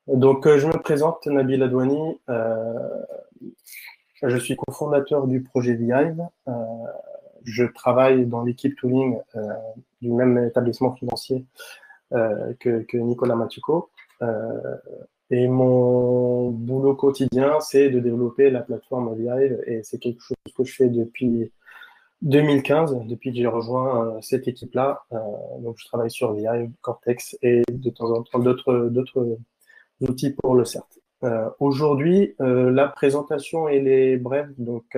Donc, je me présente, Nabil Adouani. Je suis cofondateur du projet Vihive. Je travaille dans l'équipe tooling du même établissement financier que Nicolas Matuco. Et mon boulot quotidien, c'est de développer la plateforme Vihive, et c'est quelque chose que je fais depuis 2015, depuis que j'ai rejoint cette équipe-là. Donc, je travaille sur Vihive, Cortex et de temps en temps d'autres outils pour le CERT. Aujourd'hui, la présentation elle est brève, donc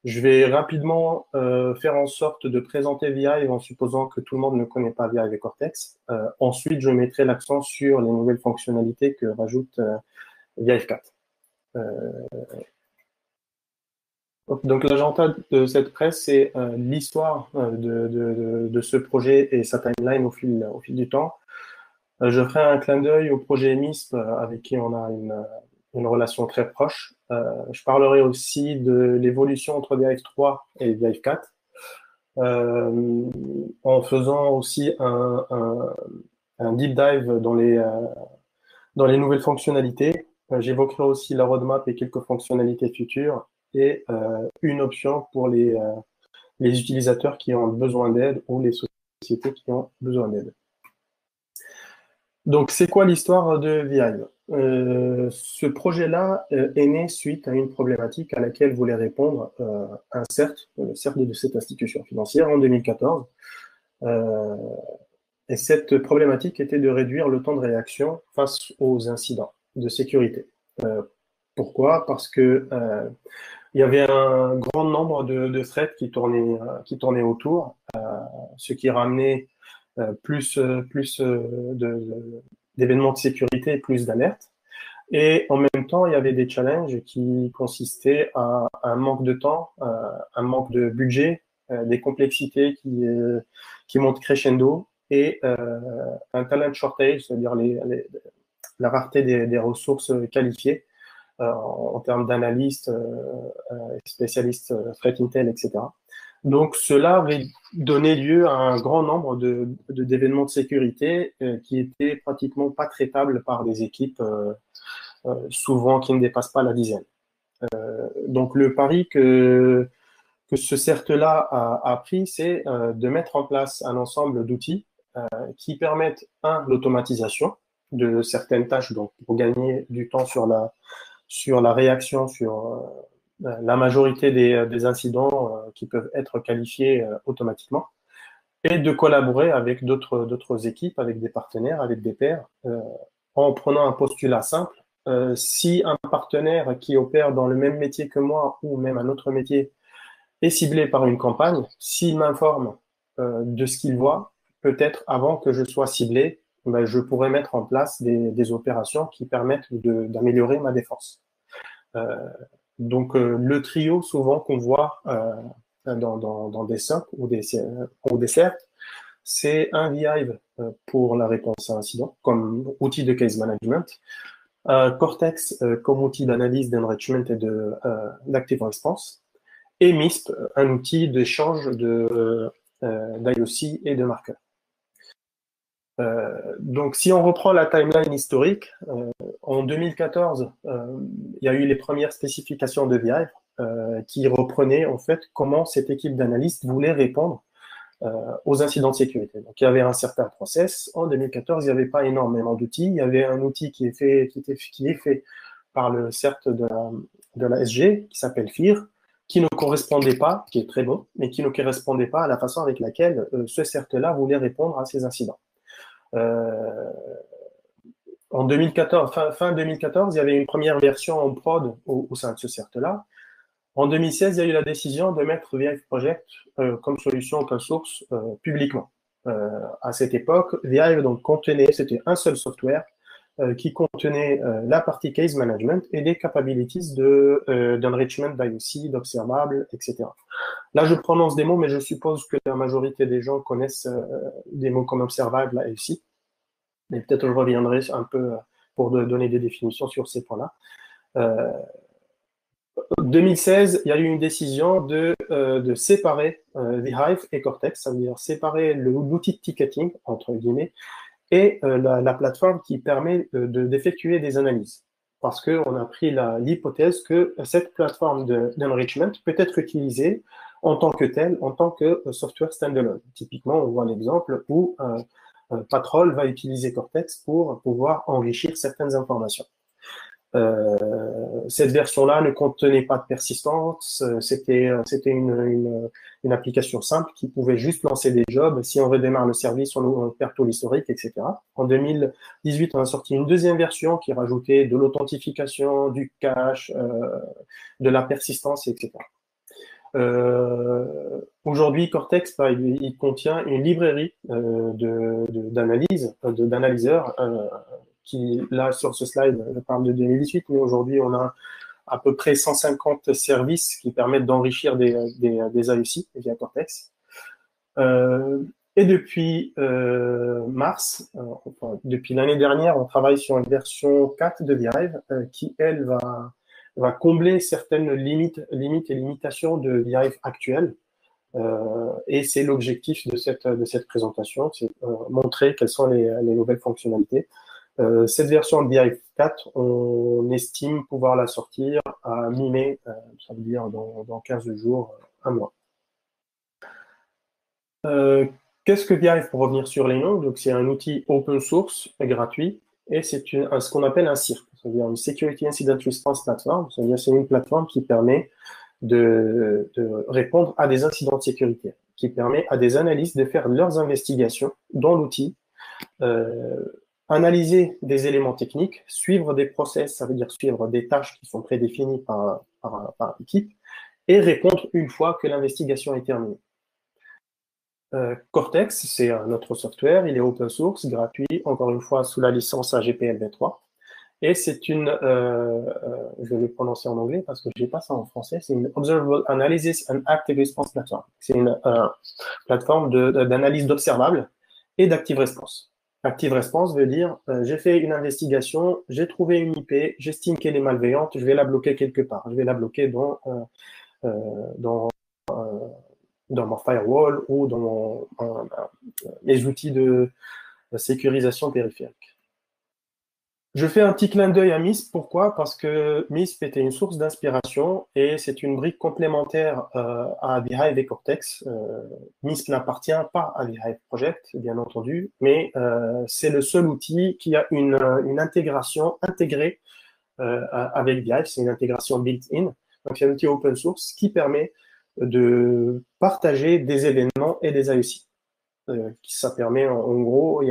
je vais rapidement faire en sorte de présenter Vihive en supposant que tout le monde ne connaît pas Vihive et Cortex. Ensuite, je mettrai l'accent sur les nouvelles fonctionnalités que rajoute Vihive 4. Donc l'agenda de cette presse, c'est l'histoire de ce projet et sa timeline au fil du temps. Je ferai un clin d'œil au projet MISP avec qui on a une relation très proche. Je parlerai aussi de l'évolution entre Vihive 3 et Vihive 4, en faisant aussi un deep dive dans les nouvelles fonctionnalités. J'évoquerai aussi la roadmap et quelques fonctionnalités futures et une option pour les utilisateurs qui ont besoin d'aide ou les sociétés qui ont besoin d'aide. Donc, c'est quoi l'histoire de Vihive? Ce projet-là est né suite à une problématique à laquelle voulait répondre un CERT, le CERT de cette institution financière en 2014. Et cette problématique était de réduire le temps de réaction face aux incidents de sécurité. Pourquoi? Parce que il y avait un grand nombre de threads qui tournaient autour, ce qui ramenait plus d'événements de sécurité et plus d'alertes. Et en même temps, il y avait des challenges qui consistaient à un manque de temps, un manque de budget, des complexités qui montent crescendo et un talent shortage, c'est-à-dire la rareté des ressources qualifiées en termes d'analystes, spécialistes threat intel, etc. Donc, cela avait donné lieu à un grand nombre d'événements de sécurité qui étaient pratiquement pas traitables par des équipes, souvent qui ne dépassent pas la dizaine. Donc, le pari que ce CERT-là a pris, c'est de mettre en place un ensemble d'outils qui permettent, l'automatisation de certaines tâches, donc pour gagner du temps sur la réaction, sur la majorité des incidents qui peuvent être qualifiés automatiquement, et de collaborer avec d'autres équipes, avec des partenaires, avec des pairs, en prenant un postulat simple. Si un partenaire qui opère dans le même métier que moi ou même un autre métier est ciblé par une campagne, s'il m'informe de ce qu'il voit, peut-être avant que je sois ciblé, ben, je pourrais mettre en place des opérations qui permettent d'améliorer ma défense. Donc, le trio souvent qu'on voit dans des SOC ou des CERT, c'est un Vihive pour la réponse à incident comme outil de case management, Cortex comme outil d'analyse, d'enrichment et d'active response, et MISP, un outil d'échange d'IOC et de marqueurs. Donc, si on reprend la timeline historique, en 2014, il y a eu les premières spécifications de Vihive qui reprenaient en fait comment cette équipe d'analystes voulait répondre aux incidents de sécurité. Donc, il y avait un certain process. En 2014, il n'y avait pas énormément d'outils. Il y avait un outil qui est fait par le CERT de la SG, qui s'appelle FIR, qui ne correspondait pas, qui est très bon, mais qui ne correspondait pas à la façon avec laquelle ce CERT-là voulait répondre à ces incidents. En 2014, fin 2014, il y avait une première version en prod au sein de ce CERT-là. En 2016, il y a eu la décision de mettre Vihive Project comme solution open source publiquement. À cette époque, Vihive donc c'était un seul software qui contenait la partie case management et des capabilities d'enrichment d'IOC, d'observable, etc. Là, je prononce des mots, mais je suppose que la majorité des gens connaissent des mots comme observable, IOC. Mais peut-être je reviendrai un peu pour donner des définitions sur ces points-là. 2016, il y a eu une décision de séparer Vihive et Cortex, ça veut dire séparer l'outil de ticketing, entre guillemets, et la plateforme qui permet d'effectuer des analyses. Parce qu'on a pris l'hypothèse que cette plateforme d'enrichment peut être utilisée en tant que telle, en tant que software standalone. Typiquement, on voit l'exemple où Patrol va utiliser Cortex pour pouvoir enrichir certaines informations. Cette version-là ne contenait pas de persistance, c'était une application simple qui pouvait juste lancer des jobs. Si on redémarre le service, on perd tout l'historique, etc. En 2018, on a sorti une deuxième version qui rajoutait de l'authentification, du cache, de la persistance, etc. Aujourd'hui, Cortex, il contient une librairie d'analyseurs qui, là, sur ce slide, je parle de 2018, mais aujourd'hui, on a à peu près 150 services qui permettent d'enrichir des IOC via Cortex. Et depuis mars, enfin, depuis l'année dernière, on travaille sur une version 4 de ViRive qui, elle, va combler certaines limites et limitations de ViRive actuelle. Et c'est l'objectif de cette présentation, c'est montrer quelles sont les nouvelles fonctionnalités. Cette version de ViRive 4, on estime pouvoir la sortir à mi-mai, ça veut dire dans 15 jours, un mois. Qu'est-ce que ViRive, pour revenir sur les noms? Donc, c'est un outil open source gratuit et c'est ce qu'on appelle un CIRP, c'est-à-dire une Security Incident Response Platform, c'est-à-dire c'est une plateforme qui permet de répondre à des incidents de sécurité, qui permet à des analystes de faire leurs investigations dans l'outil, analyser des éléments techniques, suivre des process, ça veut dire suivre des tâches qui sont prédéfinies par équipe, et répondre une fois que l'investigation est terminée. Cortex, c'est notre software, il est open source, gratuit, encore une fois sous la licence AGPL v3. Et c'est une, je vais le prononcer en anglais parce que je n'ai pas ça en français, c'est une Observable Analysis and Active Response Platform. C'est une plateforme d'analyse d'observables et d'Active Response. Active Response veut dire, j'ai fait une investigation, j'ai trouvé une IP, j'estime qu'elle est malveillante, je vais la bloquer quelque part. Je vais la bloquer dans mon firewall ou dans mes outils de sécurisation périphérique. Je fais un petit clin d'œil à MISP. Pourquoi? Parce que MISP était une source d'inspiration et c'est une brique complémentaire à ViRive et Cortex. MISP n'appartient pas à ViRive Project, bien entendu, mais c'est le seul outil qui a une intégration intégrée avec ViRive. C'est une intégration built-in. Donc, c'est un outil open source qui permet de partager des événements et des IOC. Ça permet, en gros,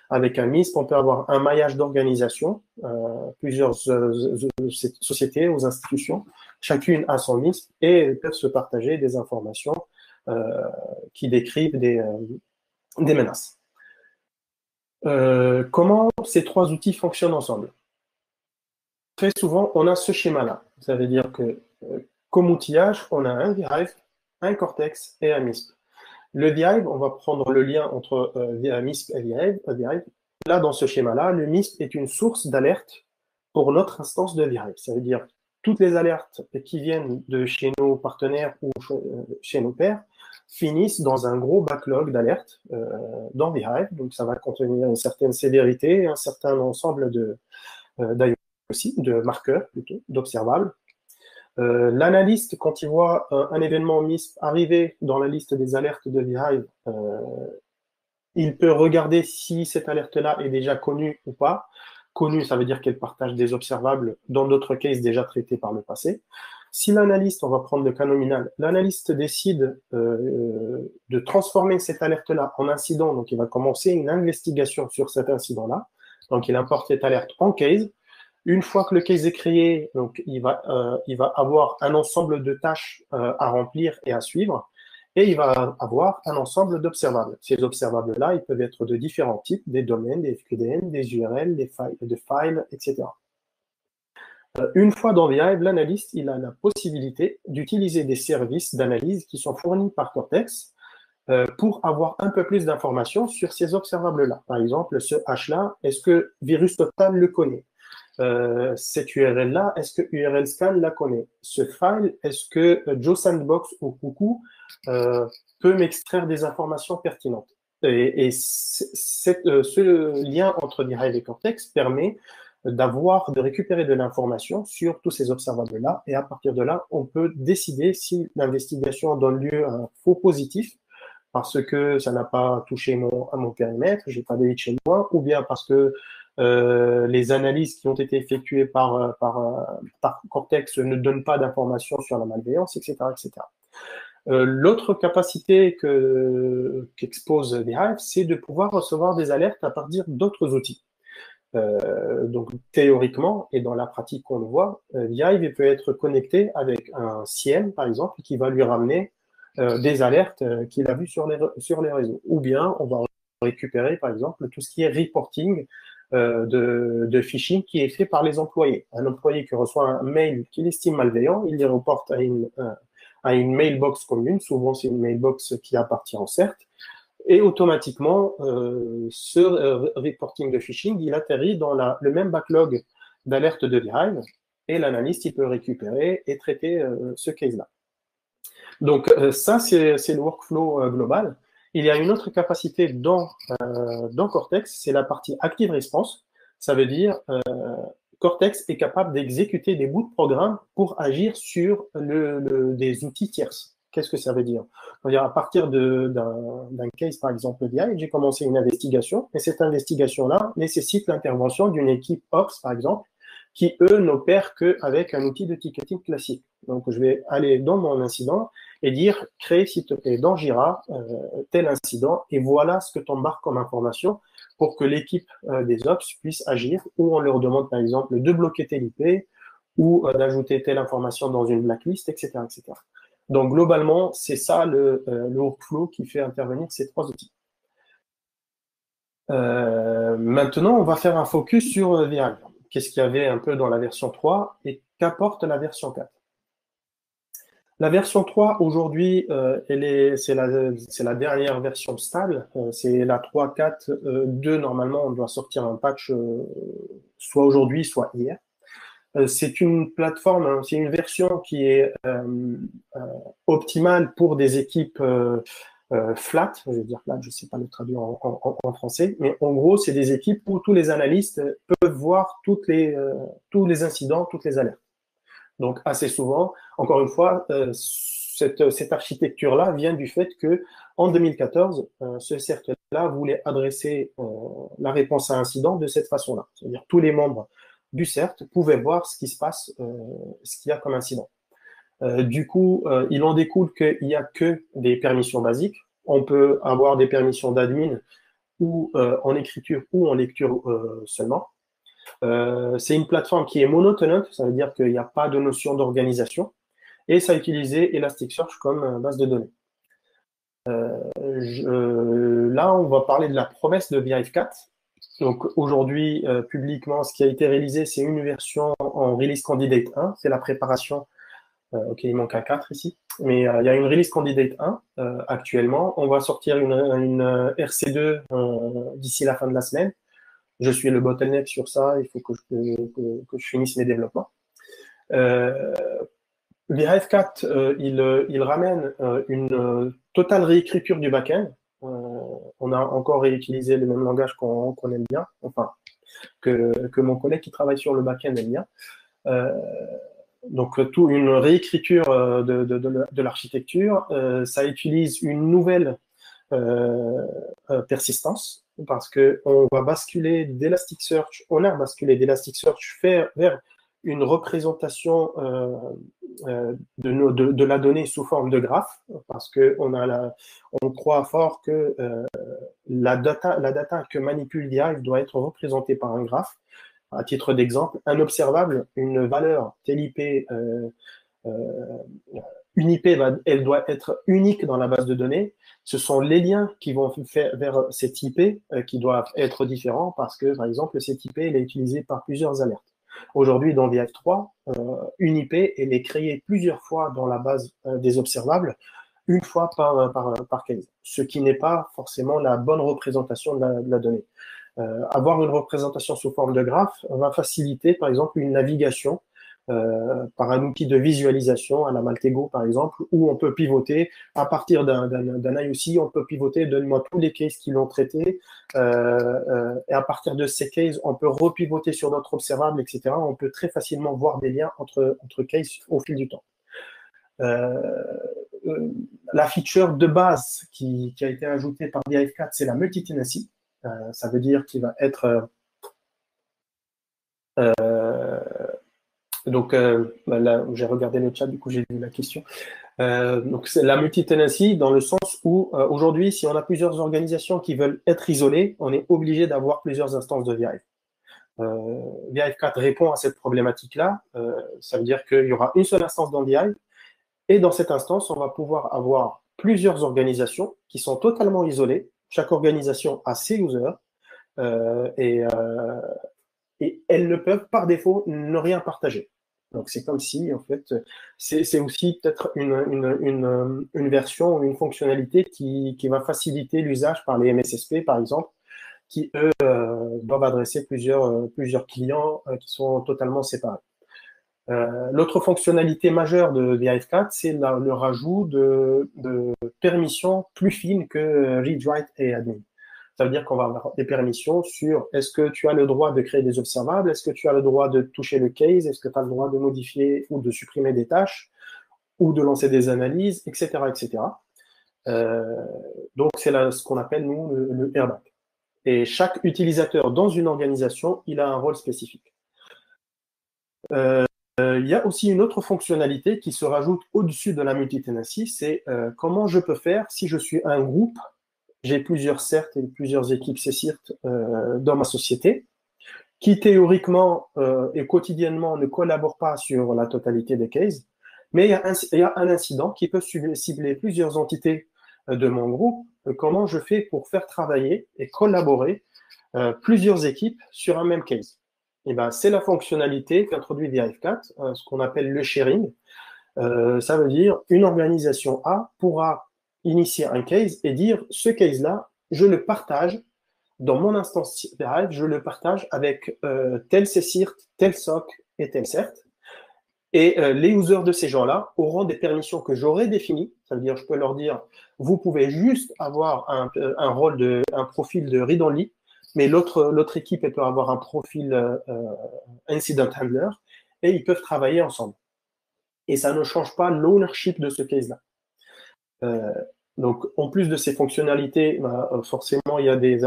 avec un MISP, on peut avoir un maillage d'organisation, plusieurs sociétés ou institutions, chacune a son MISP et peuvent se partager des informations qui décrivent des menaces. Comment ces trois outils fonctionnent ensemble? Très souvent, on a ce schéma-là. Ça veut dire que, comme outillage, on a un ViRive, un Cortex et un MISP. Le ViRive, on va prendre le lien entre MISP et ViRive. Là, dans ce schéma-là, le MISP est une source d'alerte pour notre instance de ViRive. Ça veut dire toutes les alertes qui viennent de chez nos partenaires ou chez nos pairs finissent dans un gros backlog d'alertes dans ViRive. Donc, ça va contenir une certaine sévérité, un certain ensemble de marqueurs plutôt, d'observables. L'analyste, quand il voit un événement MISP arriver dans la liste des alertes de ViRive, il peut regarder si cette alerte-là est déjà connue ou pas. Connue, ça veut dire qu'elle partage des observables dans d'autres cases déjà traités par le passé. Si l'analyste, on va prendre le cas nominal, l'analyste décide de transformer cette alerte-là en incident, donc il va commencer une investigation sur cet incident-là, donc il importe cette alerte en case. Une fois que le case est créé, donc il va avoir un ensemble de tâches à remplir et à suivre, et il va avoir un ensemble d'observables. Ces observables-là, ils peuvent être de différents types, des domaines, des FQDN, des URL, des files, etc. Une fois dans ViRive, l'analyste, il a la possibilité d'utiliser des services d'analyse qui sont fournis par Cortex pour avoir un peu plus d'informations sur ces observables-là. Par exemple, ce hash-là, est-ce que VirusTotal le connaît? Cette URL-là, est-ce que URLscan la connaît? Ce file, est-ce que Joe Sandbox ou Coucou peut m'extraire des informations pertinentes? Ce lien entre Beehive et Cortex permet de récupérer de l'information sur tous ces observables-là, et à partir de là, on peut décider si l'investigation donne lieu à un faux positif, parce que ça n'a pas touché à mon périmètre, j'ai pas de hit chez moi, ou bien parce que les analyses qui ont été effectuées par Cortex ne donnent pas d'informations sur la malveillance, etc., etc. L'autre capacité qu'expose Beehive, c'est de pouvoir recevoir des alertes à partir d'autres outils. Donc théoriquement et dans la pratique on le voit, Beehive peut être connecté avec un CIEM par exemple qui va lui ramener des alertes qu'il a vues sur les réseaux. Ou bien on va récupérer par exemple tout ce qui est reporting de phishing qui est fait par les employés. Un employé qui reçoit un mail qu'il estime malveillant, il les reporte à une mailbox commune, souvent c'est une mailbox qui appartient au CERT, et automatiquement, ce reporting de phishing, il atterrit dans le même backlog d'alerte de Beehive, et l'analyste, il peut récupérer et traiter ce case-là. Donc ça, c'est le workflow global. Il y a une autre capacité dans Cortex, c'est la partie Active Response. Ça veut dire Cortex est capable d'exécuter des bouts de programme pour agir sur des outils tierces. Qu'est-ce que ça veut dire? C'est-à-dire, à partir d'un case, par exemple, BI, j'ai commencé une investigation, et cette investigation-là nécessite l'intervention d'une équipe Ops, par exemple, qui, eux, n'opèrent qu'avec un outil de ticketing classique. Donc, je vais aller dans mon incident et dire, crée, s'il te plaît, dans Jira, tel incident, et voilà ce que tu embarques comme information pour que l'équipe des Ops puisse agir, ou on leur demande, par exemple, de bloquer tel IP, ou d'ajouter telle information dans une blacklist, etc., etc. Donc, globalement, c'est ça le workflow qui fait intervenir ces trois outils. Maintenant, on va faire un focus sur Beehive. Qu'est-ce qu'il y avait un peu dans la version 3 et qu'apporte la version 4? La version 3, aujourd'hui, c'est la dernière version stable. C'est la 3.4.2. Normalement, on doit sortir un patch soit aujourd'hui, soit hier. C'est une plateforme, hein, c'est une version qui est optimale pour des équipes flat, je vais dire flat, je ne sais pas le traduire en français, mais en gros, c'est des équipes où tous les analystes peuvent voir tous les incidents, toutes les alertes. Donc, assez souvent, encore une fois, cette architecture-là vient du fait que en 2014, ce cercle-là voulait adresser la réponse à incident de cette façon-là. C'est-à-dire tous les membres du CERT pouvaient voir ce qui se passe, ce qu'il y a comme incident. Du coup, il en découle qu'il n'y a que des permissions basiques. On peut avoir des permissions d'admin ou en écriture ou en lecture seulement. C'est une plateforme qui est monotenante, ça veut dire qu'il n'y a pas de notion d'organisation, et ça a utilisé Elasticsearch comme base de données. Là, on va parler de la promesse de Beehive 4. Donc aujourd'hui, publiquement, ce qui a été réalisé, c'est une version en release candidate 1, c'est la préparation. Ok, il manque un 4 ici, mais il y a une release candidate 1 actuellement. On va sortir une RC2 d'ici la fin de la semaine. Je suis le bottleneck sur ça, il faut que je finisse mes développements. Beehive 4, il ramène une totale réécriture du backend. On a encore réutilisé le même langage qu'on aime bien, enfin, que mon collègue qui travaille sur le backend aime bien. Donc, une réécriture de l'architecture. Ça utilise une nouvelle persistance, parce qu'on va basculer d'Elasticsearch, on a basculé d'Elasticsearch vers une représentation de la donnée sous forme de graphe, parce que on croit fort que la data que manipule Beehive doit être représentée par un graphe. À titre d'exemple, un observable, une valeur telle IP, une IP, elle doit être unique dans la base de données. Ce sont les liens qui vont faire vers cette IP qui doivent être différents parce que, par exemple, cette IP elle est utilisée par plusieurs alertes. Aujourd'hui, dans Beehive 3, une IP elle est créée plusieurs fois dans la base des observables, une fois par case, ce qui n'est pas forcément la bonne représentation de la donnée. Avoir une représentation sous forme de graphe va faciliter, par exemple, une navigation par un outil de visualisation à la Maltego, par exemple, où on peut pivoter à partir d'un IOC, on peut pivoter, donne-moi tous les cases qui l'ont traité, et à partir de ces cases, on peut repivoter sur d'autres observables, etc. On peut très facilement voir des liens entre cases au fil du temps. La feature de base qui a été ajoutée par VIF4, c'est la multi-tenancy. Ça veut dire qu'il va être donc, là, j'ai regardé le chat, du coup, j'ai vu la question. Donc, c'est la multi-tenancy dans le sens où, aujourd'hui, si on a plusieurs organisations qui veulent être isolées, on est obligé d'avoir plusieurs instances de VIF. VIF4 répond à cette problématique-là. Ça veut dire qu'il y aura une seule instance dans VIF, et dans cette instance, on va pouvoir avoir plusieurs organisations qui sont totalement isolées. Chaque organisation a ses users, et elles ne peuvent par défaut ne rien partager. Donc c'est comme si, en fait, c'est aussi peut-être une version ou une fonctionnalité qui va faciliter l'usage par les MSSP, par exemple, qui, eux, doivent adresser plusieurs clients qui sont totalement séparés. L'autre fonctionnalité majeure de VIF4, c'est le rajout de permissions plus fines que read, write et admin. Ça veut dire qu'on va avoir des permissions sur est-ce que tu as le droit de créer des observables, est-ce que tu as le droit de toucher le case, est-ce que tu as le droit de modifier ou de supprimer des tâches, ou de lancer des analyses, etc. etc. Donc, c'est ce qu'on appelle, nous, le airbag. Et chaque utilisateur dans une organisation, il a un rôle spécifique. Il y a aussi une autre fonctionnalité qui se rajoute au-dessus de la multi-tenancy, c'est comment je peux faire si je suis un groupe, j'ai plusieurs CERT et plusieurs équipes CCIRT dans ma société, qui théoriquement et quotidiennement ne collaborent pas sur la totalité des cases, mais il y a un incident qui peut cibler plusieurs entités de mon groupe. Comment je fais pour faire travailler et collaborer plusieurs équipes sur un même case? Et ben, c'est la fonctionnalité qu'introduit VIF4, ce qu'on appelle le sharing. Ça veut dire une organisation A pourra initier un case et dire ce case-là, je le partage dans mon instance VIF, je le partage avec tel CCIRT, tel SOC et tel CERT. Et les users de ces gens-là auront des permissions que j'aurai définies. Ça veut dire, je peux leur dire, vous pouvez juste avoir un profil de read-only, mais l'autre équipe, elle peut avoir un profil incident handler, et ils peuvent travailler ensemble. Et ça ne change pas l'ownership de ce case-là. Donc, en plus de ces fonctionnalités, forcément, il y a des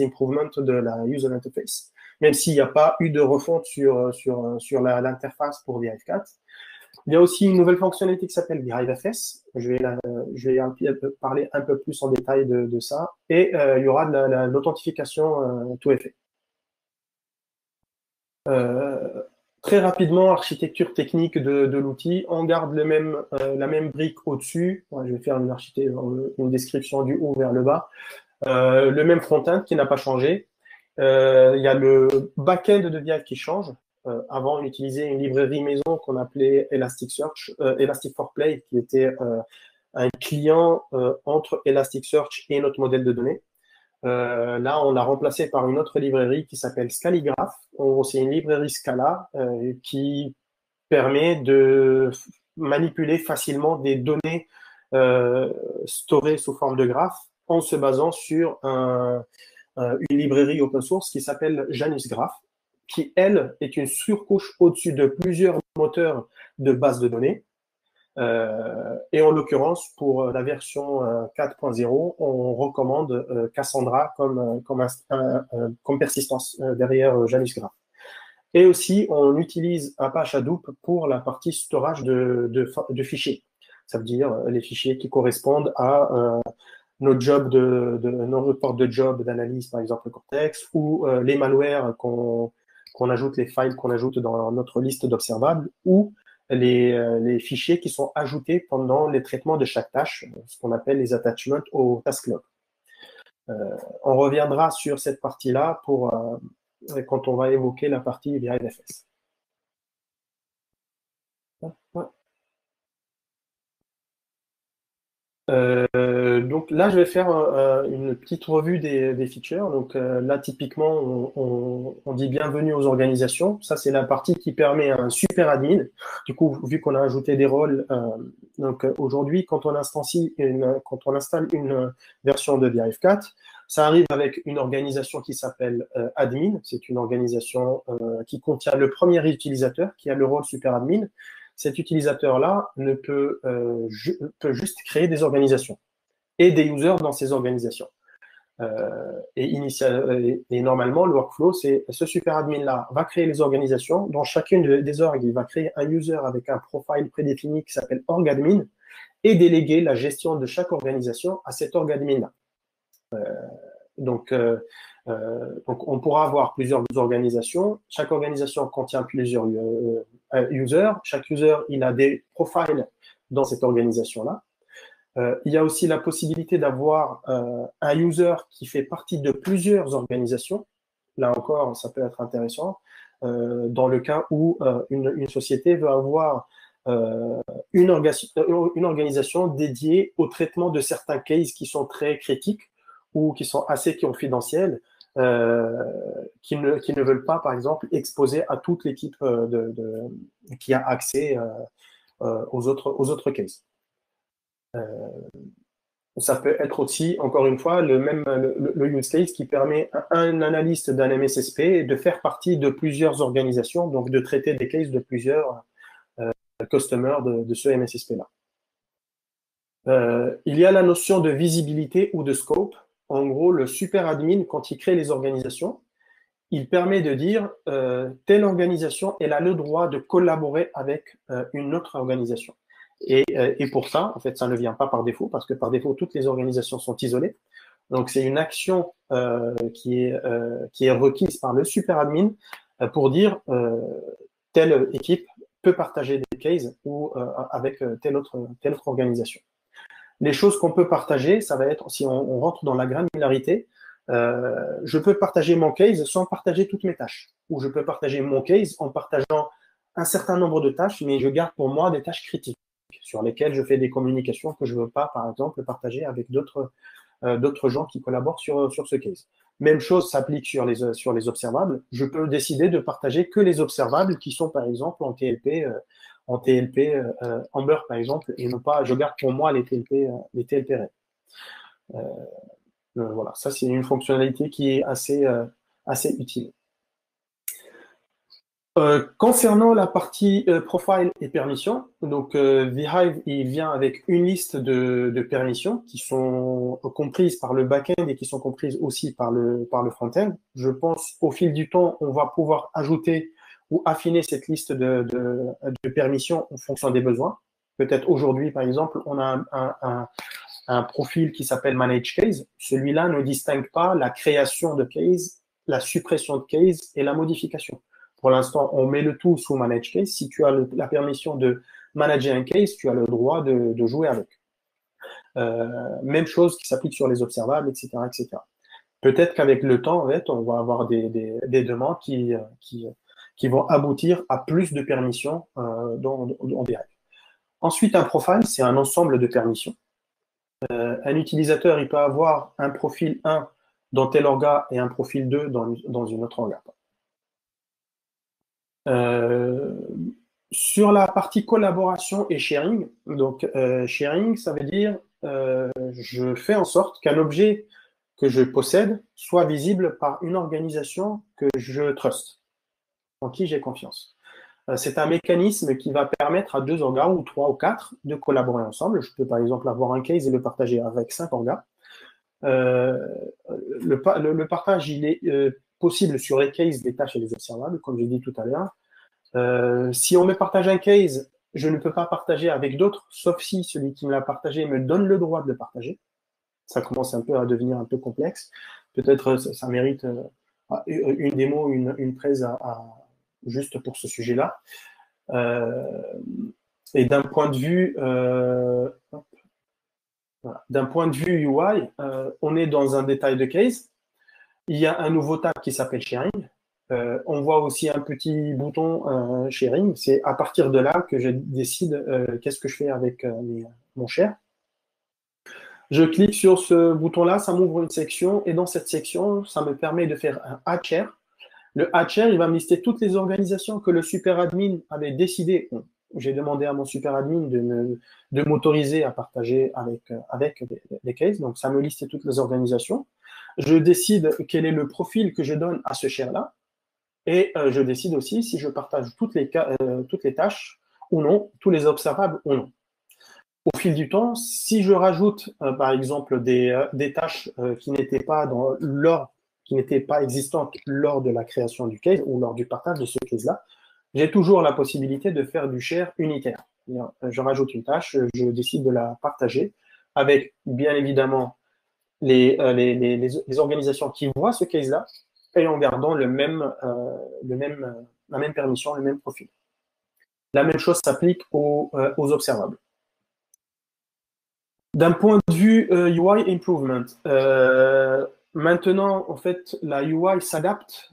improvements de la user interface, même s'il n'y a pas eu de refonte sur l'interface pour VIF4. Il y a aussi une nouvelle fonctionnalité qui s'appelle VIFS. Je vais parler un peu plus en détail de ça. Et il y aura de l'authentification tout effet. Très rapidement, architecture technique de l'outil. On garde la même brique au-dessus. Je vais faire une description du haut vers le bas. Le même front-end qui n'a pas changé. Il y a le back-end de VIF qui change. Avant, on utilisait une librairie maison qu'on appelait Elasticsearch, Elastic4Play, qui était un client entre Elasticsearch et notre modèle de données. Là, on l'a remplacé par une autre librairie qui s'appelle Scaligraph. C'est une librairie Scala qui permet de manipuler facilement des données storées sous forme de graphes en se basant sur une librairie open source qui s'appelle Janus Graph, qui, elle, est une surcouche au-dessus de plusieurs moteurs de base de données. Et en l'occurrence, pour la version 4.0, on recommande Cassandra comme persistance derrière Janus Graph. Et aussi, on utilise Apache Hadoop pour la partie storage de fichiers. Ça veut dire les fichiers qui correspondent à nos reports de job d'analyse, par exemple Cortex, ou les malwares qu'on ajoute, les files qu'on ajoute dans notre liste d'observables, ou les fichiers qui sont ajoutés pendant les traitements de chaque tâche, ce qu'on appelle les attachments au task log. On reviendra sur cette partie-là quand on va évoquer la partie VIFS. Donc là, je vais faire une petite revue des features. Donc là, typiquement, on dit bienvenue aux organisations. Ça, c'est la partie qui permet un super admin. Du coup, vu qu'on a ajouté des rôles, donc aujourd'hui, quand on installe une version de VRF4, ça arrive avec une organisation qui s'appelle admin. C'est une organisation qui contient le premier utilisateur qui a le rôle super admin. Cet utilisateur-là ne peut juste créer des organisations et des users dans ces organisations. Et normalement, le workflow, c'est ce super admin-là va créer les organisations. Dans chacune des orgs, il va créer un user avec un profile prédéfini qui s'appelle org-admin et déléguer la gestion de chaque organisation à cet org-admin-là. Donc, on pourra avoir plusieurs organisations. Chaque organisation contient plusieurs users. Chaque user, il a des profiles dans cette organisation-là. Il y a aussi la possibilité d'avoir un user qui fait partie de plusieurs organisations. Là encore, ça peut être intéressant dans le cas où une société veut avoir une organisation dédiée au traitement de certains cases qui sont très critiques ou qui sont assez confidentiels, qui ne veulent pas, par exemple, exposer à toute l'équipe qui a accès aux autres cases. Ça peut être aussi, encore une fois, le use case qui permet à un analyste d'un MSSP de faire partie de plusieurs organisations, donc de traiter des cases de plusieurs customers de ce MSSP-là. Il y a la notion de visibilité ou de scope. En gros, le super admin, quand il crée les organisations, il permet de dire telle organisation, elle a le droit de collaborer avec une autre organisation. Et pour ça, en fait, ça ne vient pas par défaut, parce que par défaut, toutes les organisations sont isolées. Donc, c'est une action qui est requise par le super admin pour dire telle équipe peut partager des cases ou avec telle autre organisation. Les choses qu'on peut partager, ça va être, si on rentre dans la granularité, je peux partager mon case sans partager toutes mes tâches. Ou je peux partager mon case en partageant un certain nombre de tâches, mais je garde pour moi des tâches critiques sur lesquelles je fais des communications que je ne veux pas, par exemple, partager avec d'autres gens qui collaborent sur ce case. Même chose s'applique sur les observables. Je peux décider de partager que les observables qui sont, par exemple, en TLP Amber, par exemple, et non pas, je garde pour moi les TLP RAID. Voilà, ça c'est une fonctionnalité qui est assez utile. Concernant la partie profile et permission, donc vHive il vient avec une liste de permissions qui sont comprises par le back-end et qui sont comprises aussi par le front-end. Je pense au fil du temps, on va pouvoir ajouter ou affiner cette liste de permissions en fonction des besoins. Peut-être aujourd'hui, par exemple, on a un profil qui s'appelle Manage Case. Celui-là ne distingue pas la création de case, la suppression de case et la modification. Pour l'instant, on met le tout sous Manage Case. Si tu as la permission de manager un case, tu as le droit de jouer avec. Même chose qui s'applique sur les observables, etc., etc. Peut-être qu'avec le temps, en fait, on va avoir des demandes qui vont aboutir à plus de permissions dans des règles. Ensuite, un profile, c'est un ensemble de permissions. Un utilisateur, il peut avoir un profil 1 dans tel orga et un profil 2 dans une autre orga. Sur la partie collaboration et sharing, donc sharing, ça veut dire je fais en sorte qu'un objet que je possède soit visible par une organisation que je trust, en qui j'ai confiance. C'est un mécanisme qui va permettre à 2 orgas ou 3 ou 4 de collaborer ensemble. Je peux par exemple avoir un case et le partager avec 5 orgas. Le partage, il est possible sur les cases, des tâches et des observables, comme j'ai dit tout à l'heure. Si on me partage un case, je ne peux pas partager avec d'autres, sauf si celui qui me l'a partagé me donne le droit de le partager. Ça commence un peu à devenir un peu complexe. Peut-être ça mérite une démo, une presse juste pour ce sujet-là. Et d'un point de vue UI, on est dans un détail de case. Il y a un nouveau tab qui s'appelle Sharing. On voit aussi un petit bouton Sharing. C'est à partir de là que je décide qu'est-ce que je fais avec mon share. Je clique sur ce bouton-là, ça m'ouvre une section et dans cette section, ça me permet de faire un hatcher. Le hatcher, il va me lister toutes les organisations que le super admin avait décidé. J'ai demandé à mon super admin de m'autoriser à partager avec des cases. Donc, ça me liste toutes les organisations. Je décide quel est le profil que je donne à ce share-là. Et je décide aussi si je partage toutes les tâches ou non, tous les observables ou non. Au fil du temps, si je rajoute, par exemple, des tâches qui n'étaient pas qui n'étaient pas existantes lors de la création du case ou lors du partage de ce case-là, j'ai toujours la possibilité de faire du share unitaire. Je rajoute une tâche, je décide de la partager avec, bien évidemment, les organisations qui voient ce case-là et en gardant la même permission, le même profil. La même chose s'applique aux observables. D'un point de vue UI improvement, maintenant, en fait, la UI s'adapte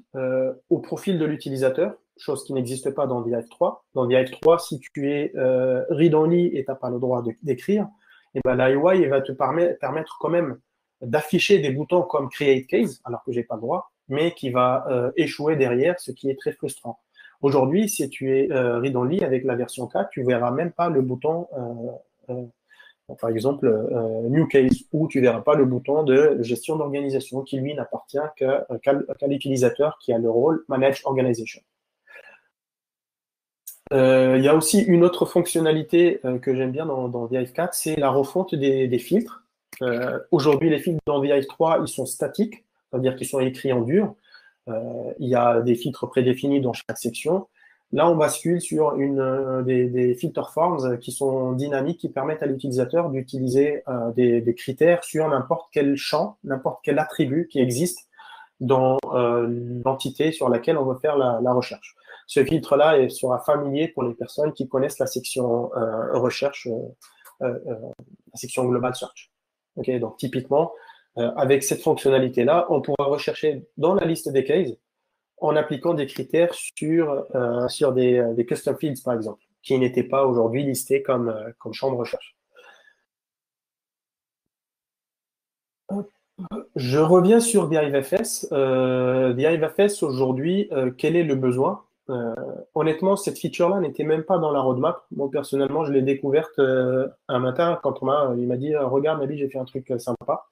au profil de l'utilisateur, chose qui n'existe pas dans VIve 3. Dans VIve 3, si tu es read-only et tu n'as pas le droit d'écrire, et ben, la UI va te permettre quand même d'afficher des boutons comme Create Case, alors que j'ai pas le droit, mais qui va échouer derrière, ce qui est très frustrant. Aujourd'hui, si tu es read-only avec la version 4, tu verras même pas le bouton par exemple, New Case, où tu ne verras pas le bouton de gestion d'organisation qui, lui, n'appartient qu'à l'utilisateur qui a le rôle Manage Organization. Il y a aussi une autre fonctionnalité que j'aime bien dans VIve 4, c'est la refonte des filtres. Aujourd'hui, les filtres dans VIve 3, ils sont statiques, c'est-à-dire qu'ils sont écrits en dur. Il y a des filtres prédéfinis dans chaque section. Là, on bascule sur des filter forms qui sont dynamiques, qui permettent à l'utilisateur d'utiliser des critères sur n'importe quel champ, n'importe quel attribut qui existe dans l'entité sur laquelle on veut faire la recherche. Ce filtre-là sera familier pour les personnes qui connaissent la section recherche, la section global search. Okay, donc, typiquement, avec cette fonctionnalité-là, on pourra rechercher dans la liste des cases en appliquant des critères sur des custom fields, par exemple, qui n'étaient pas aujourd'hui listés comme champ de recherche. Je reviens sur ViveFS. ViveFS, aujourd'hui, quel est le besoin? Honnêtement, cette feature-là n'était même pas dans la roadmap. Moi, personnellement, je l'ai découverte un matin quand il m'a dit, regarde, Nabil, j'ai fait un truc sympa.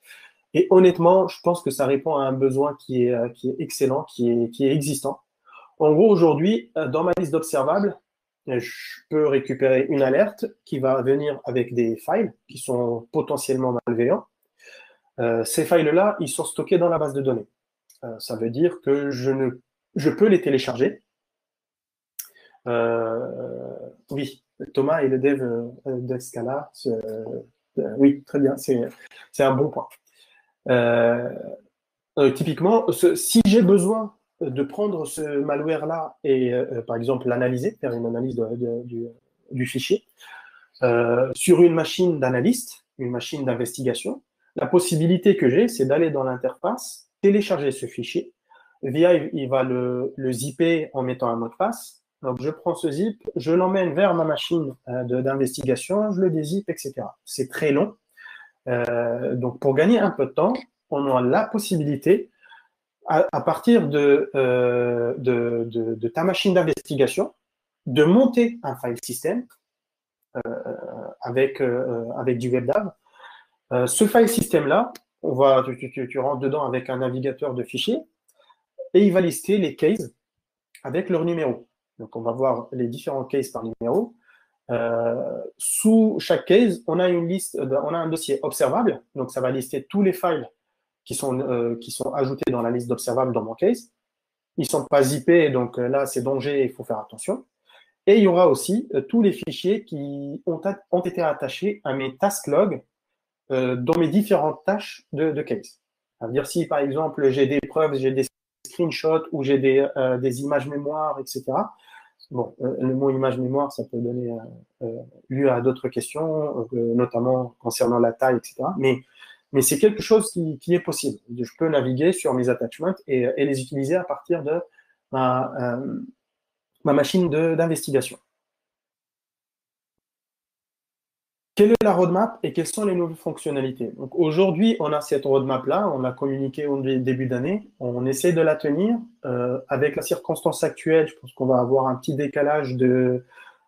Et honnêtement, je pense que ça répond à un besoin qui est excellent, qui est existant. En gros, aujourd'hui, dans ma liste d'observables, je peux récupérer une alerte qui va venir avec des files qui sont potentiellement malveillants. Ces files-là, ils sont stockés dans la base de données. Ça veut dire que je peux les télécharger. Oui, Thomas est le dev d'Escala. Oui, très bien, c'est un bon point. Typiquement, si j'ai besoin de prendre ce malware-là et, par exemple, l'analyser, faire une analyse du fichier, sur une machine d'analyste, une machine d'investigation, la possibilité que j'ai, c'est d'aller dans l'interface, télécharger ce fichier. Vive, il va le zipper en mettant un mot de passe. Donc, je prends ce zip, je l'emmène vers ma machine d'investigation, je le dézip, etc. C'est très long. Donc, pour gagner un peu de temps, on a la possibilité, à partir de ta machine d'investigation, de monter un file system avec du WebDAV. Ce file system-là, tu rentres dedans avec un navigateur de fichiers et il va lister les cases avec leur numéro. Donc, on va voir les différents cases par numéro. Sous chaque case, on a un dossier observable. Donc, ça va lister tous les files qui sont ajoutés dans la liste d'observables dans mon case. Ils ne sont pas zippés, donc là, c'est danger, il faut faire attention. Et il y aura aussi tous les fichiers qui ont été attachés à mes task logs dans mes différentes tâches de case. Ça veut dire si, par exemple, j'ai des preuves, j'ai des screenshots ou j'ai des images mémoire, etc. Bon, le mot image mémoire, ça peut donner lieu à d'autres questions, notamment concernant la taille, etc. Mais c'est quelque chose qui est possible. Je peux naviguer sur mes attachments et les utiliser à partir de ma machine d'investigation. Quelle est la roadmap et quelles sont les nouvelles fonctionnalités? Donc aujourd'hui, on a cette roadmap-là, on l'a communiqué au début d'année, on essaie de la tenir. Avec la circonstance actuelle, je pense qu'on va avoir un petit décalage de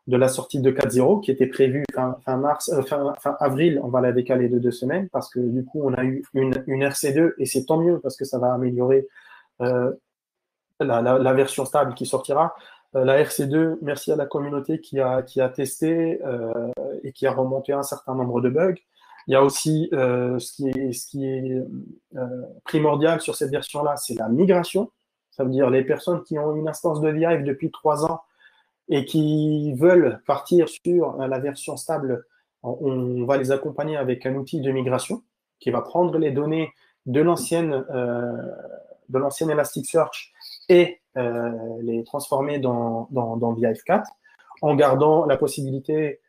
la sortie de 4.0 qui était prévue fin avril, on va la décaler de 2 semaines parce que du coup, on a eu une RC2 et c'est tant mieux parce que ça va améliorer euh, la version stable qui sortira. La RC2, merci à la communauté qui a testé et qui a remonté un certain nombre de bugs. Il y a aussi ce qui est primordial sur cette version-là, c'est la migration. Ça veut dire les personnes qui ont une instance de VIve depuis 3 ans et qui veulent partir sur la version stable, on va les accompagner avec un outil de migration qui va prendre les données de l'ancienne Elasticsearch et les transformer dans VIve 4 en gardant la possibilité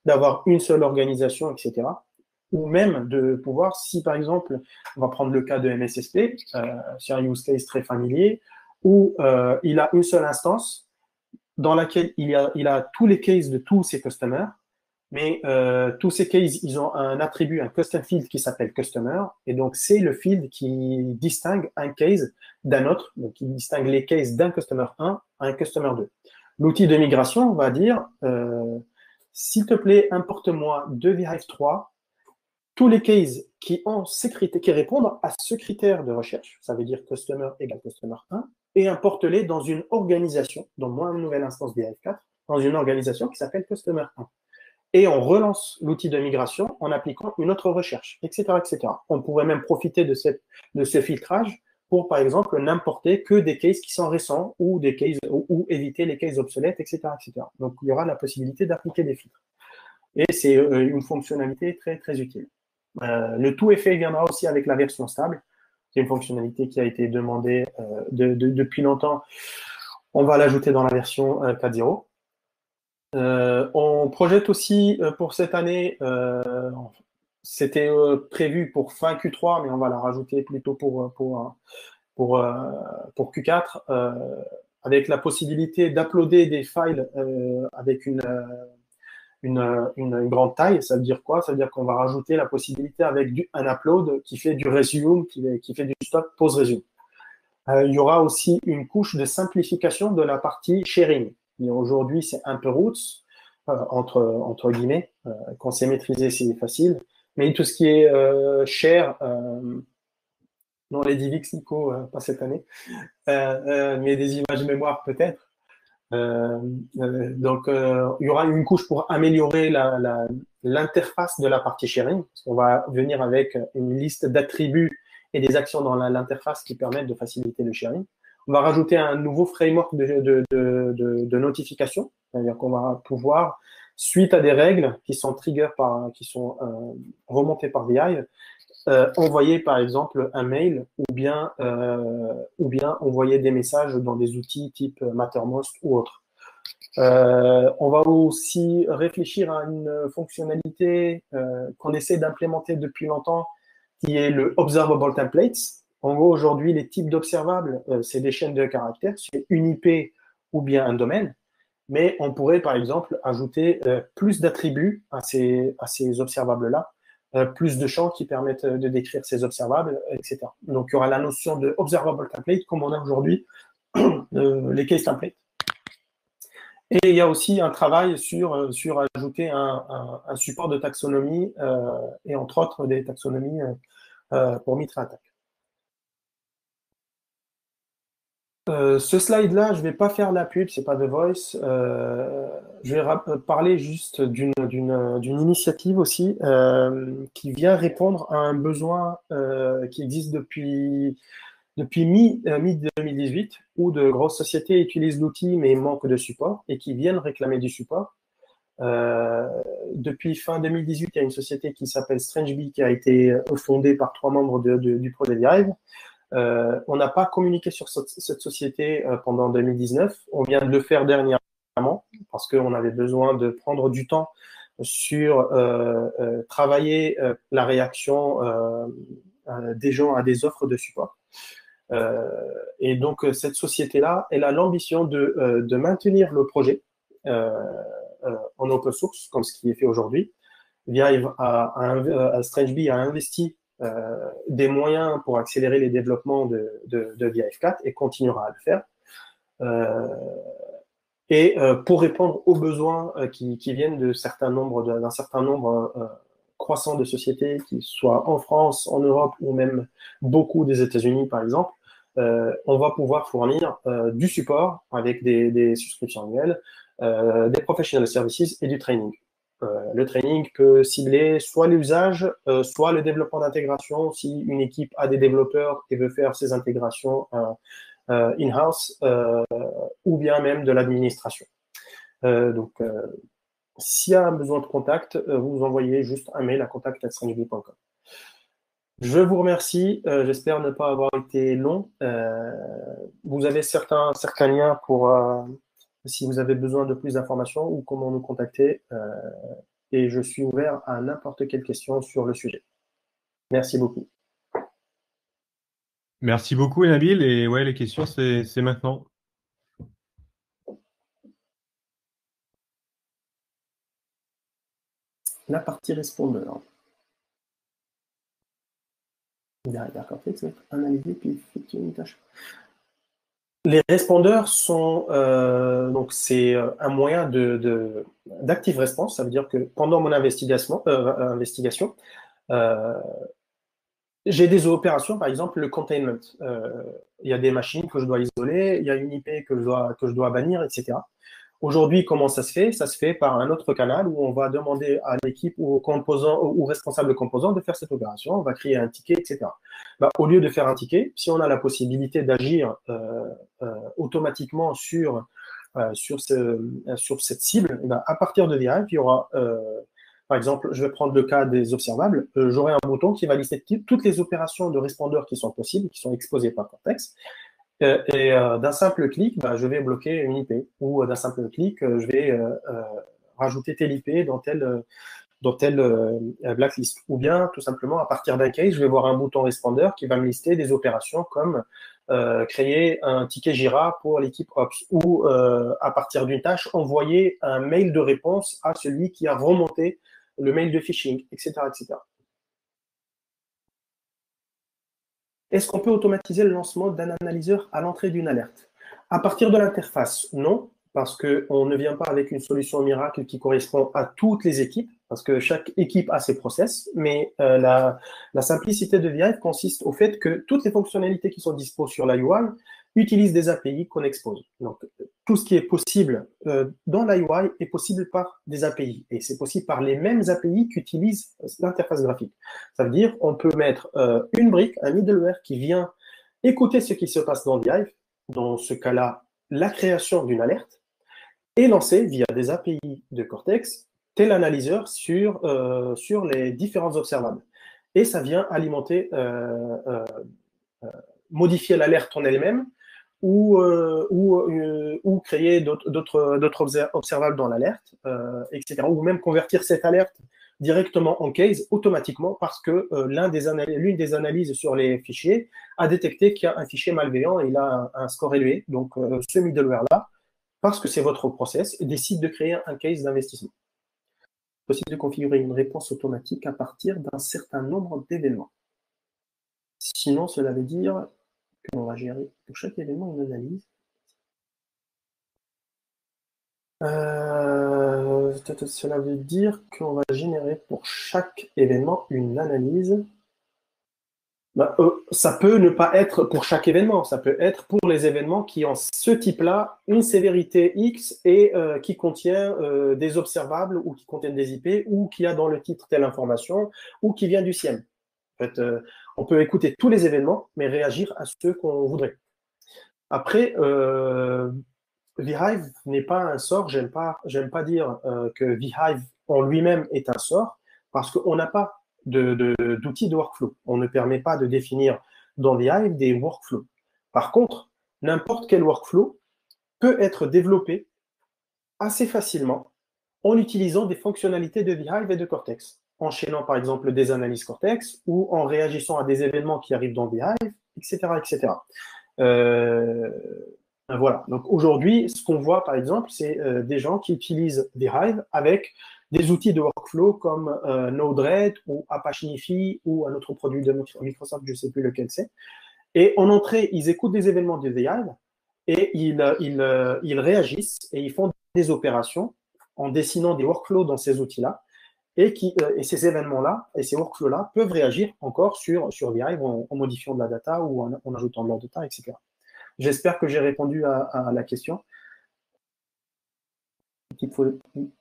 d'avoir une seule organisation, etc. Ou même de pouvoir, si par exemple, on va prendre le cas de MSSP, c'est un use case très familier, où il a une seule instance dans laquelle il a tous les cases de tous ses customers, mais tous ces cases, ils ont un attribut, un custom field qui s'appelle customer, et donc c'est le field qui distingue un case d'un autre, donc qui distingue les cases d'un customer 1 à un customer 2. L'outil de migration va dire, s'il te plaît, importe-moi de VHive 3 tous les cases qui ont qui répondent à ce critère de recherche, ça veut dire customer égale customer 1, et importe-les dans une organisation, dans moi une nouvelle instance VHive 4, dans une organisation qui s'appelle customer 1. Et on relance l'outil de migration en appliquant une autre recherche, etc., etc. On pourrait même profiter de ce filtrage pour, par exemple, n'importer que des cases qui sont récents ou des cases ou éviter les cases obsolètes, etc., etc. Donc, il y aura la possibilité d'appliquer des filtres. Et c'est une fonctionnalité très, très utile. Le tout effet viendra aussi avec la version stable. C'est une fonctionnalité qui a été demandée depuis longtemps. On va l'ajouter dans la version 4.0. On projette aussi pour cette année, c'était prévu pour fin Q3, mais on va la rajouter plutôt pour Q4, avec la possibilité d'uploader des files avec une grande taille. Ça veut dire quoi? Ça veut dire qu'on va rajouter la possibilité avec un upload qui fait du resume, qui fait du stop, pause, resume. Il y aura aussi une couche de simplification de la partie sharing. Aujourd'hui, c'est un peu roots, entre guillemets. Quand c'est maîtrisé, c'est facile. Mais tout ce qui est share, non, les DivX, Nico, pas cette année, mais des images mémoire peut-être. Donc, il y aura une couche pour améliorer l'interface de la partie sharing. Parce qu'on va venir avec une liste d'attributs et des actions dans l'interface qui permettent de faciliter le sharing. On va rajouter un nouveau framework de notification. C'est-à-dire qu'on va pouvoir, suite à des règles qui sont qui sont remontées par VI, envoyer par exemple un mail ou bien envoyer des messages dans des outils type Mattermost ou autre. On va aussi réfléchir à une fonctionnalité qu'on essaie d'implémenter depuis longtemps, qui est le Observable Templates. En gros, aujourd'hui, les types d'observables, c'est des chaînes de caractères, c'est une IP ou bien un domaine, mais on pourrait par exemple ajouter plus d'attributs à ces observables-là, plus de champs qui permettent de décrire ces observables, etc. Donc, il y aura la notion de Observable Template, comme on a aujourd'hui les case templates. Et il y a aussi un travail sur ajouter un support de taxonomie et entre autres des taxonomies pour Mitra Attack. Ce slide-là, je ne vais pas faire la pub, c'est pas The Voice. Je vais parler juste d'une initiative aussi qui vient répondre à un besoin qui existe depuis mi-2018, où de grosses sociétés utilisent l'outil mais manquent de support et qui viennent réclamer du support. Depuis fin 2018, il y a une société qui s'appelle StrangeBee qui a été fondée par 3 membres du projet VIve. On n'a pas communiqué sur cette société pendant 2019. On vient de le faire dernièrement parce qu'on avait besoin de prendre du temps sur travailler la réaction des gens à des offres de support. Et donc, cette société-là, elle a l'ambition de maintenir le projet en open source, comme ce qui est fait aujourd'hui, StrangeBee a investi des moyens pour accélérer les développements de VIVE 4 et continuera à le faire. Pour répondre aux besoins qui viennent d'un certain nombre croissant de sociétés, qui soient en France, en Europe ou même beaucoup des États-Unis, par exemple, on va pouvoir fournir du support avec des subscriptions annuelles, des professional services et du training. Le training peut cibler soit l'usage, soit le développement d'intégration, si une équipe a des développeurs et veut faire ces intégrations in-house, ou bien même de l'administration. Donc, s'il y a un besoin de contact, vous envoyez juste un mail à contact@strangebee.com. Je vous remercie. J'espère ne pas avoir été long. Vous avez certains liens pour si vous avez besoin de plus d'informations ou comment nous contacter. Et je suis ouvert à n'importe quelle question sur le sujet. Merci beaucoup. Merci beaucoup, Nabil. Et ouais, les questions, c'est maintenant. La partie répondeur. Derrière Cortex, analyser puis effectuer une tâche. Les répondeurs sont donc c'est un moyen d'active response. Ça veut dire que pendant mon investigation, j'ai des opérations, par exemple le containment. Il y a des machines que je dois isoler, il y a une IP que je dois bannir, etc. Aujourd'hui, comment ça se fait? Ça se fait par un autre canal où on va demander à l'équipe ou au composant ou responsable composant de faire cette opération. On va créer un ticket, etc. Bah, au lieu de faire un ticket, si on a la possibilité d'agir automatiquement sur cette cible, bah, à partir de VIVE, il y aura, par exemple, je vais prendre le cas des observables, j'aurai un bouton qui va lister toutes les opérations de respondeur qui sont possibles, qui sont exposées par Cortex. D'un simple clic, bah, je vais bloquer une IP ou d'un simple clic, je vais rajouter telle IP dans telle blacklist. Ou bien, tout simplement, à partir d'un case, je vais voir un bouton responder qui va me lister des opérations comme créer un ticket Jira pour l'équipe Ops ou à partir d'une tâche, envoyer un mail de réponse à celui qui a remonté le mail de phishing, etc., etc. Est-ce qu'on peut automatiser le lancement d'un analyseur à l'entrée d'une alerte? À partir de l'interface, non, parce qu'on ne vient pas avec une solution miracle qui correspond à toutes les équipes, parce que chaque équipe a ses process, mais la simplicité de VIVE consiste au fait que toutes les fonctionnalités qui sont disposées sur la UI utilisent des API qu'on expose. Donc, tout ce qui est possible dans la UI est possible par des API, et c'est possible par les mêmes API qu'utilise l'interface graphique. Ça veut dire qu'on peut mettre une brique, un middleware qui vient écouter ce qui se passe dans VIVE, dans ce cas-là, la création d'une alerte, et lancer via des API de Cortex tel analyseur sur les différents observables. Et ça vient alimenter, modifier l'alerte en elle-même ou créer d'autres observables dans l'alerte, etc. Ou même convertir cette alerte directement en case automatiquement parce que l'une des analyses sur les fichiers a détecté qu'il y a un fichier malveillant et il a un score élevé. Donc, ce middleware-là, parce que c'est votre process, décide de créer un case d'investissement. Il est possible de configurer une réponse automatique à partir d'un certain nombre d'événements. Sinon, cela veut dire qu'on va gérer pour chaque événement une analyse. Cela veut dire qu'on va générer pour chaque événement une analyse. Bah, ça peut ne pas être pour chaque événement, ça peut être pour les événements qui ont ce type-là, une sévérité X et qui contient des observables ou qui contiennent des IP ou qui a dans le titre telle information ou qui vient du SIEM. En fait, on peut écouter tous les événements, mais réagir à ceux qu'on voudrait. Après, VHive n'est pas un sort. J'aime pas dire que VHive en lui-même est un sort parce qu'on n'a pas d'outils de workflow. On ne permet pas de définir dans VHive des workflows. Par contre, n'importe quel workflow peut être développé assez facilement en utilisant des fonctionnalités de VHive et de Cortex, enchaînant par exemple des analyses Cortex ou en réagissant à des événements qui arrivent dans VHive, etc., etc. Voilà. Donc aujourd'hui, ce qu'on voit par exemple, c'est des gens qui utilisent VHive avec des outils de workflow comme Node-RED ou Apache Nifi ou un autre produit de Microsoft, je ne sais plus lequel c'est. Et en entrée, ils écoutent des événements de VI et ils réagissent et ils font des opérations en dessinant des workflows dans ces outils-là et ces événements-là et ces workflows-là peuvent réagir encore sur VI en modifiant de la data ou en ajoutant de la data, etc. J'espère que j'ai répondu à la question.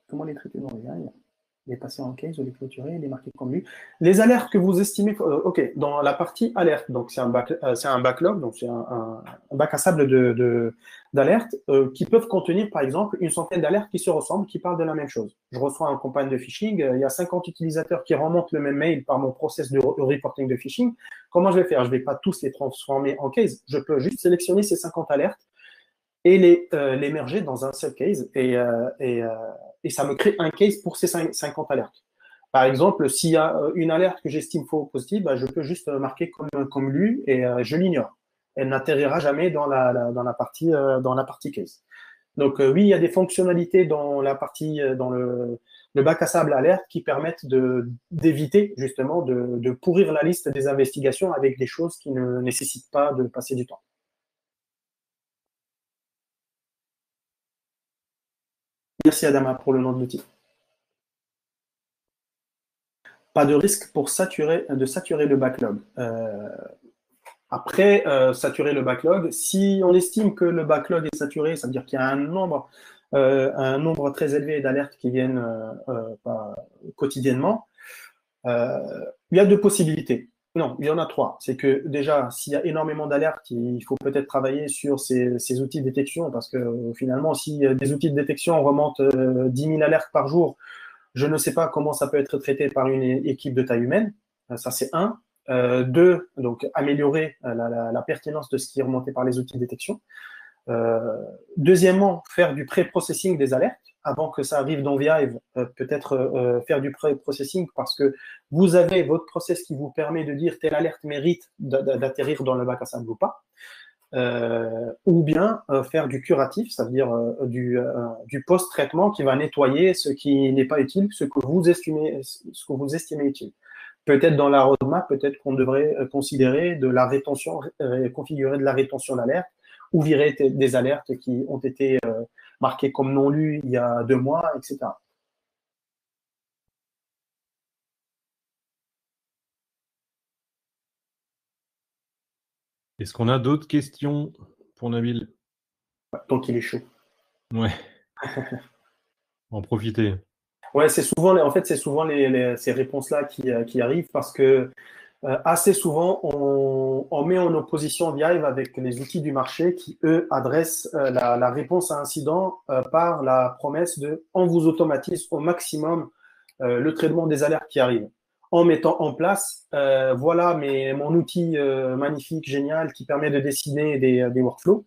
Comment les traiter dans VI? Les passer en case ou les clôturer, les marquer comme lui. Les alertes que vous estimez, OK, dans la partie alerte, donc c'est un backlog, donc c'est un bac à sable d'alertes qui peuvent contenir, par exemple, une centaine d'alertes qui se ressemblent, qui parlent de la même chose. Je reçois un campagne de phishing, il y a 50 utilisateurs qui remontent le même mail par mon process de reporting de phishing. Comment je vais faire? Je ne vais pas tous les transformer en case. Je peux juste sélectionner ces 50 alertes et les merger dans un seul case et ça me crée un case pour ces 50 alertes. Par exemple, s'il y a une alerte que j'estime faux ou positive, bah, je peux juste marquer comme lu et je l'ignore. Elle n'atterrira jamais dans dans la partie case. Donc oui, il y a des fonctionnalités dans la partie dans le bac à sable alerte qui permettent d'éviter justement de pourrir la liste des investigations avec des choses qui ne nécessitent pas de passer du temps. Merci Adama pour le nom de l'outil. Pas de risque pour de saturer le backlog. Après, saturer le backlog, si on estime que le backlog est saturé, ça veut dire qu'il y a un nombre très élevé d'alertes qui viennent quotidiennement, euh, il y a deux possibilités. Non, il y en a trois. C'est que déjà, s'il y a énormément d'alertes, il faut peut-être travailler sur ces outils de détection parce que finalement, si des outils de détection remontent 10 000 alertes par jour, je ne sais pas comment ça peut être traité par une équipe de taille humaine. Ça, c'est un. Deux, donc améliorer la pertinence de ce qui est remonté par les outils de détection. Deuxièmement, faire du pré-processing des alertes avant que ça arrive dans Vive, peut-être faire du pré-processing parce que vous avez votre process qui vous permet de dire telle alerte mérite d'atterrir dans le bac à sable ou pas. Ou bien faire du curatif, ça veut dire du post-traitement qui va nettoyer ce qui n'est pas utile, ce que vous estimez utile. Peut-être dans la roadmap, peut-être qu'on devrait considérer de la rétention, configurer de la rétention d'alerte ou virer des alertes qui ont été marquées comme non lues il y a 2 mois, etc. Est-ce qu'on a d'autres questions pour Nabil? Tant qu'il est chaud. Ouais, en profiter. Ouais, en fait, c'est souvent ces réponses-là qui arrivent parce que assez souvent, on met en opposition Vive avec les outils du marché qui, eux, adressent la réponse à incident par la promesse de on vous automatise au maximum le traitement des alertes qui arrivent. En mettant en place, voilà mon outil magnifique, génial, qui permet de dessiner des workflows.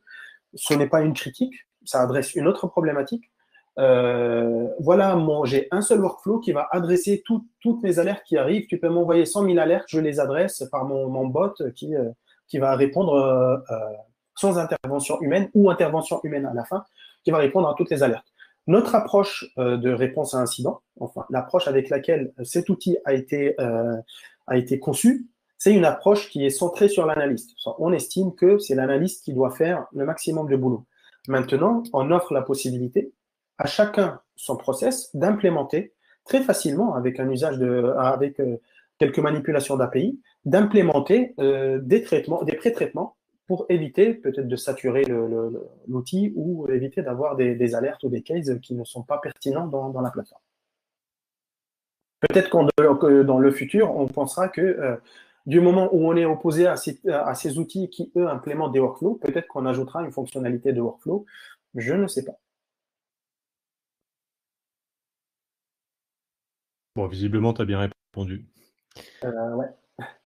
Ce n'est pas une critique, ça adresse une autre problématique. Voilà, j'ai un seul workflow qui va adresser toutes mes alertes qui arrivent. Tu peux m'envoyer 100 000 alertes, je les adresse par mon bot qui va répondre sans intervention humaine ou intervention humaine à la fin, qui va répondre à toutes les alertes. Notre approche de réponse à incident, enfin l'approche avec laquelle cet outil a été conçu, c'est une approche qui est centrée sur l'analyste. On estime que c'est l'analyste qui doit faire le maximum de boulot. Maintenant, on offre la possibilité à chacun son process d'implémenter très facilement avec un usage avec quelques manipulations d'API, d'implémenter des pré-traitements pour éviter peut-être de saturer l'outil ou éviter d'avoir des alertes ou des cases qui ne sont pas pertinents dans la plateforme. Peut-être que dans le futur, on pensera que du moment où on est opposé à ces outils qui, eux, implémentent des workflows, peut-être qu'on ajoutera une fonctionnalité de workflow. Je ne sais pas. Bon, visiblement, tu as bien répondu. Ouais.